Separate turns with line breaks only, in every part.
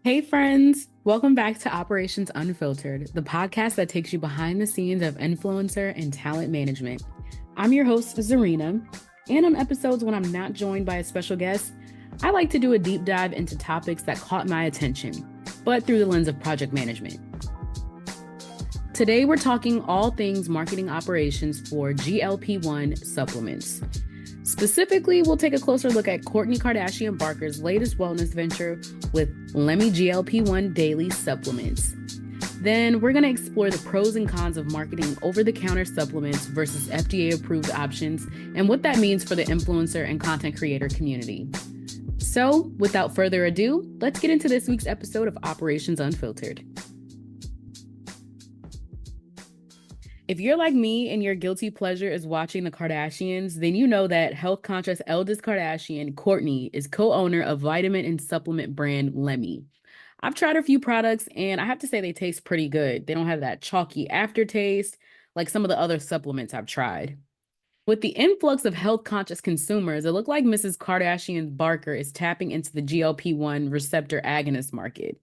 Hey, friends. Welcome back to Operations Unfiltered, the podcast that takes you behind the scenes of influencer and talent management. I'm your host, Zarina, and on episodes when I'm not joined by a special guest, I like to do a deep dive into topics that caught my attention, but through the lens of project management. Today, we're talking all things marketing operations for GLP-1 supplements. Specifically, we'll take a closer look at Kourtney Kardashian Barker's latest wellness venture with Lemme GLP-1 daily supplements. Then we're going to explore the pros and cons of marketing over-the-counter supplements versus FDA-approved options and what that means for the influencer and content creator community. So, without further ado, let's get into this week's episode of Operations Unfiltered. If you're like me and your guilty pleasure is watching the Kardashians, then you know that health-conscious eldest Kardashian, Kourtney, is co-owner of vitamin and supplement brand Lemme. I've tried a few products and I have to say they taste pretty good. They don't have that chalky aftertaste like some of the other supplements I've tried. With the influx of health-conscious consumers, it looked like Mrs. Kardashian Barker is tapping into the GLP-1 receptor agonist market.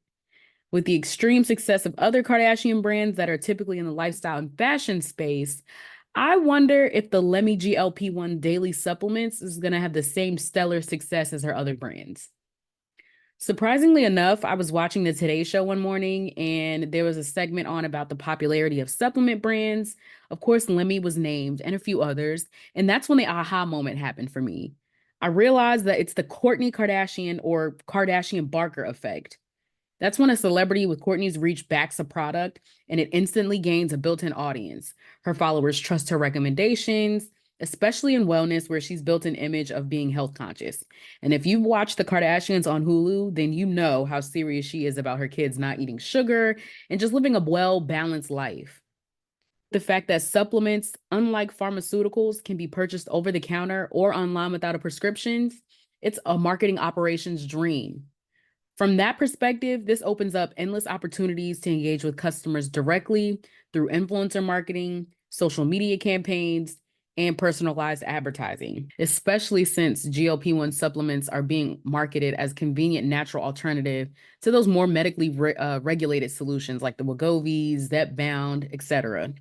With the extreme success of other Kardashian brands that are typically in the lifestyle and fashion space, I wonder if the Lemme GLP-1 daily supplements is going to have the same stellar success as her other brands. Surprisingly enough, I was watching the Today Show one morning and there was a segment on about the popularity of supplement brands. Of course, Lemme was named and a few others, and that's when the aha moment happened for me. I realized that it's the Kourtney Kardashian or Kardashian Barker effect. That's when a celebrity with Kourtney's reach backs a product and it instantly gains a built in audience. Her followers trust her recommendations, especially in wellness, where she's built an image of being health conscious. And if you've watched The Kardashians on Hulu, then you know how serious she is about her kids not eating sugar and just living a well balanced life. The fact that supplements, unlike pharmaceuticals, can be purchased over the counter or online without a prescription, it's a marketing operations dream. From that perspective, this opens up endless opportunities to engage with customers directly through influencer marketing, social media campaigns, and personalized advertising, especially since GLP-1 supplements are being marketed as convenient natural alternative to those more medically regulated solutions like the Wegovy, Zepbound, etc.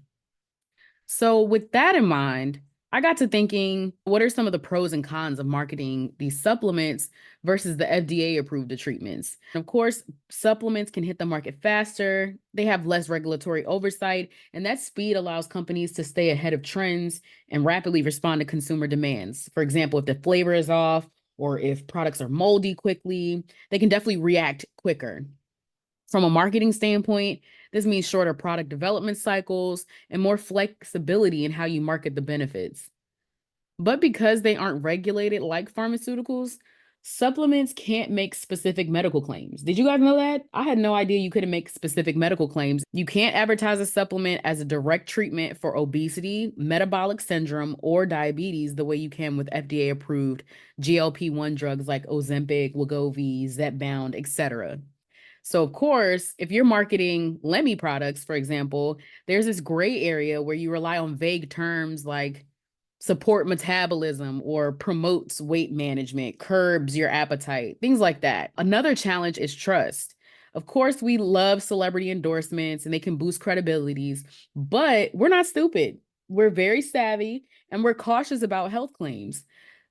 So with that in mind, I got to thinking, what are some of the pros and cons of marketing these supplements versus the FDA-approved treatments? Of course, supplements can hit the market faster, they have less regulatory oversight, and that speed allows companies to stay ahead of trends and rapidly respond to consumer demands. For example, if the flavor is off or if products are moldy quickly, they can definitely react quicker. From a marketing standpoint, this means shorter product development cycles and more flexibility in how you market the benefits. But because they aren't regulated like pharmaceuticals, supplements can't make specific medical claims. Did you guys know that? I had no idea you couldn't make specific medical claims. You can't advertise a supplement as a direct treatment for obesity, metabolic syndrome, or diabetes the way you can with FDA approved GLP-1 drugs like Ozempic, Wegovy, Zepbound, etc. So, of course, if you're marketing Lemme products, for example, there's this gray area where you rely on vague terms like support metabolism or promotes weight management, curbs your appetite, things like that. Another challenge is trust. Of course, we love celebrity endorsements and they can boost credibilities, but we're not stupid. We're very savvy and we're cautious about health claims.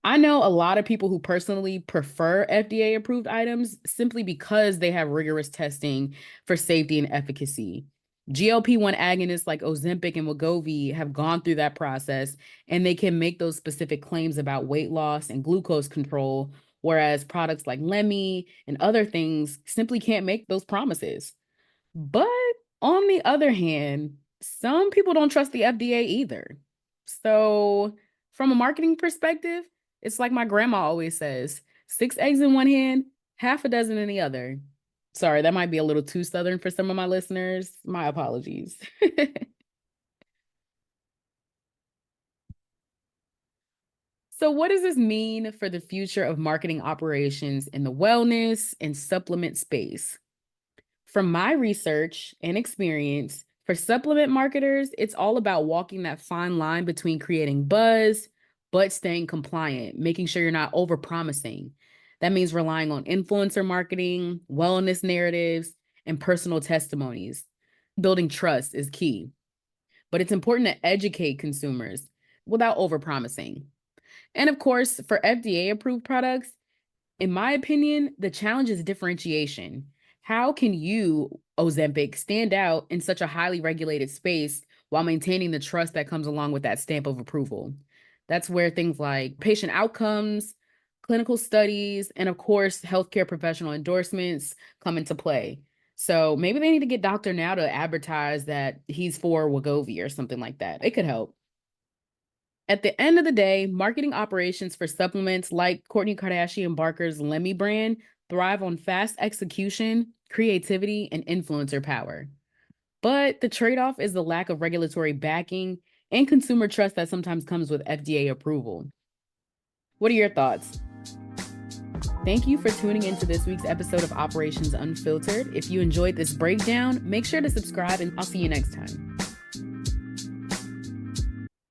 I know a lot of people who personally prefer FDA approved items simply because they have rigorous testing for safety and efficacy. GLP-1 agonists like Ozempic and Wegovy have gone through that process and they can make those specific claims about weight loss and glucose control, whereas products like Lemme and other things simply can't make those promises. But on the other hand, some people don't trust the FDA either. So, from a marketing perspective, it's like my grandma always says, six eggs in one hand, half a dozen in the other. Sorry, that might be a little too Southern for some of my listeners. My apologies. So, what does this mean for the future of marketing operations in the wellness and supplement space? From my research and experience, for supplement marketers, it's all about walking that fine line between creating buzz, but staying compliant, making sure you're not overpromising. That means relying on influencer marketing, wellness narratives, and personal testimonies. Building trust is key, but it's important to educate consumers without overpromising. And of course, for FDA-approved products, in my opinion, the challenge is differentiation. How can you, Ozempic, stand out in such a highly regulated space while maintaining the trust that comes along with that stamp of approval? That's where things like patient outcomes, clinical studies, and of course, healthcare professional endorsements come into play. So maybe they need to get Dr. Now to advertise that he's for Wegovy or something like that. It could help. At the end of the day, marketing operations for supplements like Kourtney Kardashian Barker's Lemme brand thrive on fast execution, creativity, and influencer power. But the trade-off is the lack of regulatory backing and consumer trust that sometimes comes with FDA approval. What are your thoughts? Thank you for tuning into this week's episode of Operations Unfiltered. If you enjoyed this breakdown, make sure to subscribe and I'll see you next time.